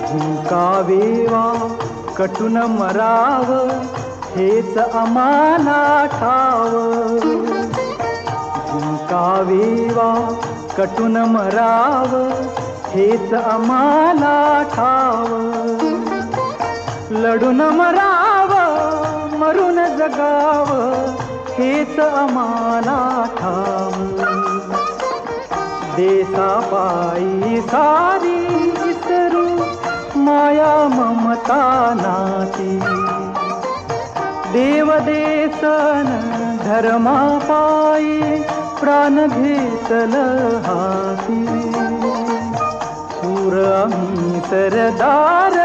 झुंकावेवा कटून मराव हेच आम्हाला ठाव. झुंकावेवा कटून मराव हेच आम्हाला ठाव. लढून मराव मरून जगाव हेच आम्हाला ठाव. देशापायी सारी विसरू माया ममता नाती. देव देसन धर्मापायी प्राण घेतल हाती. शूर आम्ही सरदार